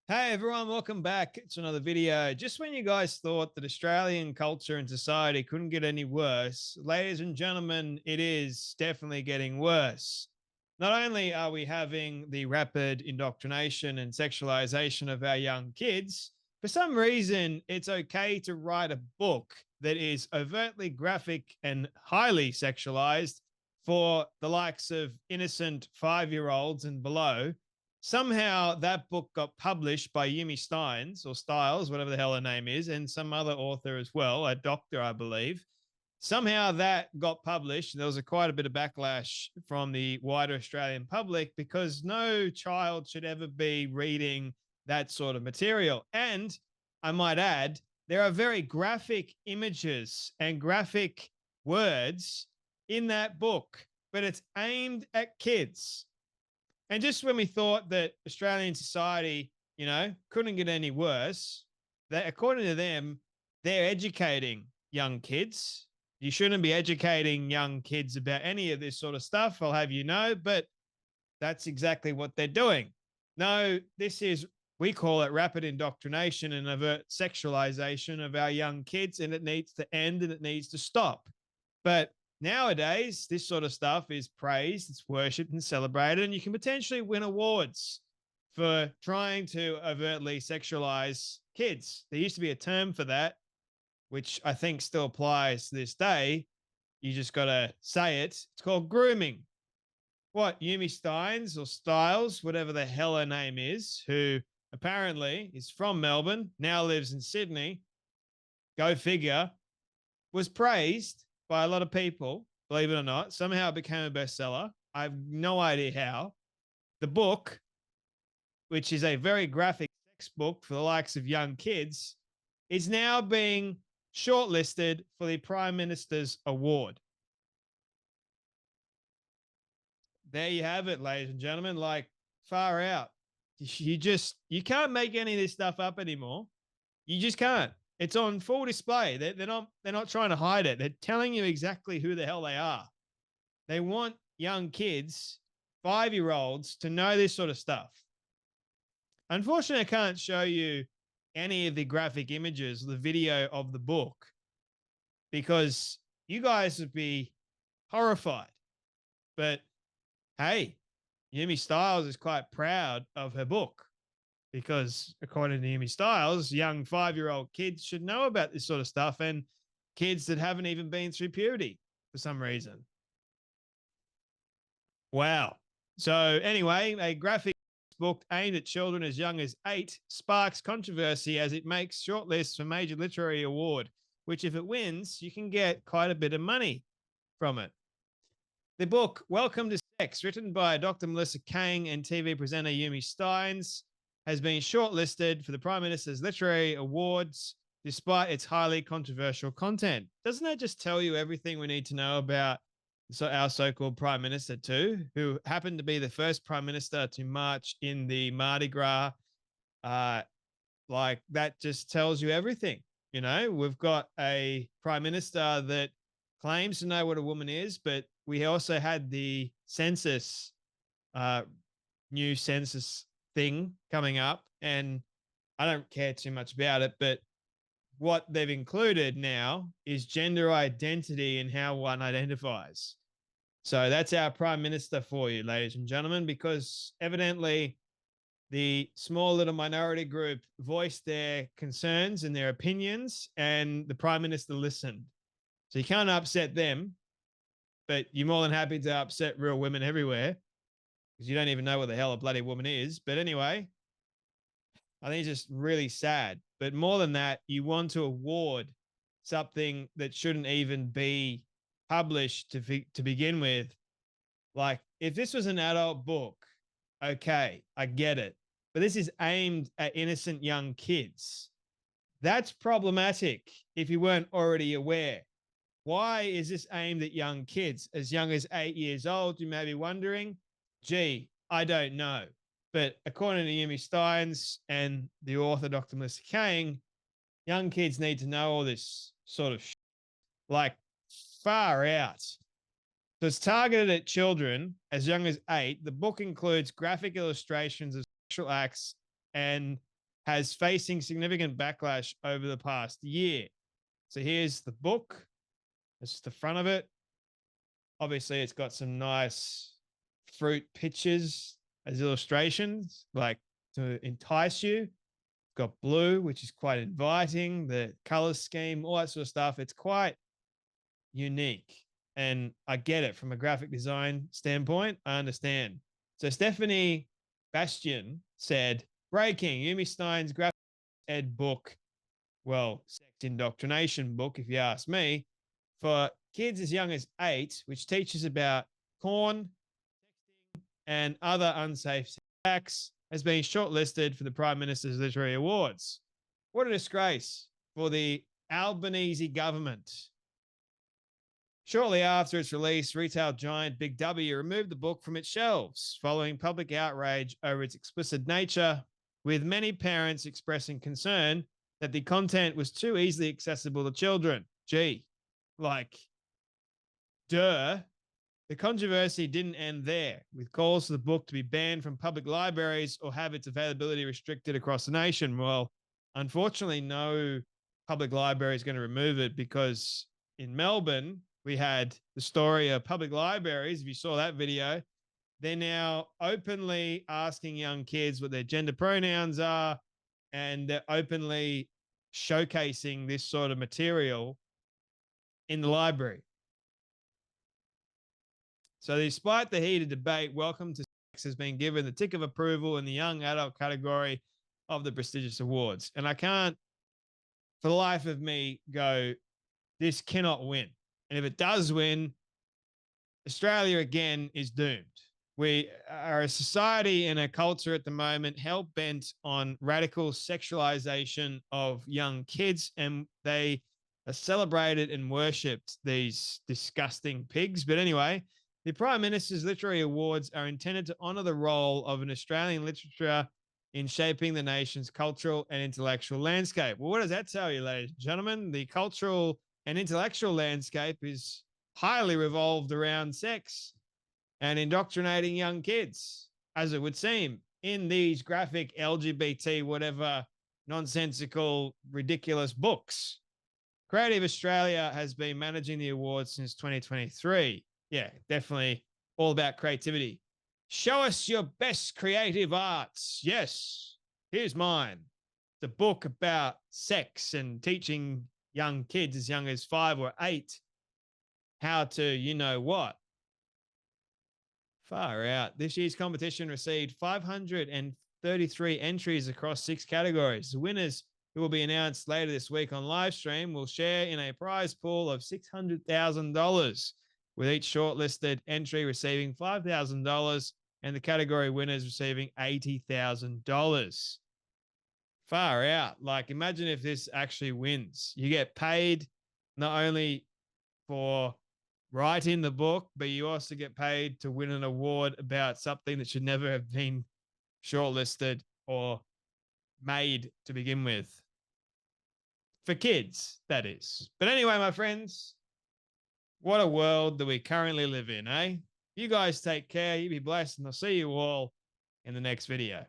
Hey everyone, welcome back to another video. Just when you guys thought that Australian culture and society couldn't get any worse, ladies and gentlemen, it is definitely getting worse. Not only are we having the rapid indoctrination and sexualization of our young kids, for some reason, it's okay to write a book that is overtly graphic and highly sexualized for the likes of innocent 5-year-olds and below. Somehow that book got published by Yumi Steins or Styles, whatever the hell her name is, and some other author as well, a doctor, I believe. Somehow that got published. There was quite a bit of backlash from the wider Australian public because no child should ever be reading that sort of material. And I might add, there are very graphic images and graphic words in that book, but it's aimed at kids. And just when we thought that Australian society, couldn't get any worse, that according to them, they're educating young kids. You shouldn't be educating young kids about any of this sort of stuff, I'll have you know, but that's exactly what they're doing. No, we call it rapid indoctrination and overt sexualization of our young kids, and it needs to end and it needs to stop. But nowadays, this sort of stuff is praised, it's worshipped and celebrated, and you can potentially win awards for trying to overtly sexualize kids. There used to be a term for that, which I think still applies to this day. You just got to say it. It's called grooming. What, Yumi Steins or Styles, whatever the hell her name is, who apparently is from Melbourne, now lives in Sydney, go figure, was praised by a lot of people, believe it or not. Somehow it became a bestseller. I have no idea how. The book, which is a very graphic sex book for the likes of young kids, is now being shortlisted for the Prime Minister's award. There you have it, ladies and gentlemen. Like, far out. You can't make any of this stuff up anymore. You just can't. It's on full display. They're not trying to hide it. They're telling you exactly who the hell they are. They want young kids, 5-year-olds, to know this sort of stuff. Unfortunately, I can't show you any of the graphic images, the video of the book, because you guys would be horrified. But hey, Yumi Styles is quite proud of her book because, according to Yumi Styles, young 5-year-old kids should know about this sort of stuff, and kids that haven't even been through puberty for some reason. Wow. So, anyway, a graphic book aimed at children as young as 8 sparks controversy as it makes shortlists for major literary award, which, if it wins, you can get quite a bit of money from it. The book, Welcome to Sex, written by Dr. Melissa Kang and TV presenter Yumi Steins, has been shortlisted for the Prime Minister's Literary Awards despite its highly controversial content. Doesn't that just tell you everything we need to know about our so-called Prime Minister too, who happened to be the first Prime Minister to march in the Mardi Gras? Like, that just tells you everything. We've got a Prime Minister that claims to know what a woman is, but we also had the census, new census thing coming up, and I don't care too much about it, but what they've included now is gender identity and how one identifies. So that's our Prime Minister for you, ladies and gentlemen, because evidently the small little minority group voiced their concerns and their opinions, and the Prime Minister listened. So you can't upset them, but you're more than happy to upset real women everywhere because you don't even know what the hell a bloody woman is. But anyway, I think it's just really sad. But more than that, you want to award something that shouldn't even be published to begin with. Like, if this was an adult book, okay, I get it. But this is aimed at innocent young kids. That's problematic if you weren't already aware. Why is this aimed at young kids as young as 8 years old? You may be wondering. Gee, I don't know. But according to Yumi Steins and the author, Dr. Melissa Kang, young kids need to know all this sort of like, far out. So it's targeted at children as young as 8. The book includes graphic illustrations of sexual acts and has facing significant backlash over the past year. So here's the book. This is the front of it. Obviously, it's got some nice fruit pictures as illustrations, like to entice you. It's got blue, which is quite inviting, the color scheme, all that sort of stuff. It's quite unique. And I get it from a graphic design standpoint. I understand. So Stephanie Bastian said, breaking Yumi Stein's graphic ed book, well, sex indoctrination book, if you ask me, for kids as young as 8, which teaches about porn and other unsafe acts, has been shortlisted for the Prime Minister's Literary Awards. What a disgrace for the Albanese government. Shortly after its release, retail giant Big W removed the book from its shelves following public outrage over its explicit nature, with many parents expressing concern that the content was too easily accessible to children. Gee, like, duh. The controversy didn't end there, with calls for the book to be banned from public libraries or have its availability restricted across the nation. Well, unfortunately, no public library is going to remove it, because in Melbourne, we had the story of public libraries. If you saw that video, they're now openly asking young kids what their gender pronouns are, and they're openly showcasing this sort of material in the library. So despite the heated debate, Welcome to Sex has been given the tick of approval in the young adult category of the prestigious awards. And I can't, for the life of me, go, this cannot win. And if it does win, Australia again is doomed. We are a society and a culture at the moment hell bent on radical sexualization of young kids, and they are celebrated and worshipped, these disgusting pigs. But anyway, the Prime Minister's Literary Awards are intended to honour the role of an Australian literature in shaping the nation's cultural and intellectual landscape. Well, what does that tell you, ladies and gentlemen? The cultural and intellectual landscape is highly revolved around sex and indoctrinating young kids, as it would seem, in these graphic LGBT, whatever, nonsensical, ridiculous books. Creative Australia has been managing the awards since 2023. Yeah, definitely all about creativity. Show us your best creative arts. Yes, here's mine. The book about sex and teaching young kids as young as 5 or 8 how to, you know what. Far out. This year's competition received 533 entries across 6 categories. The winners, who will be announced later this week on live stream, will share in a prize pool of $600,000, with each shortlisted entry receiving $5,000 and the category winners receiving $80,000. Far out. Like, imagine if this actually wins. You get paid not only for writing the book, but you also get paid to win an award about something that should never have been shortlisted or made to begin with. For kids, that is. But anyway, my friends, what a world that we currently live in, eh? You guys take care. You be blessed, and I'll see you all in the next video.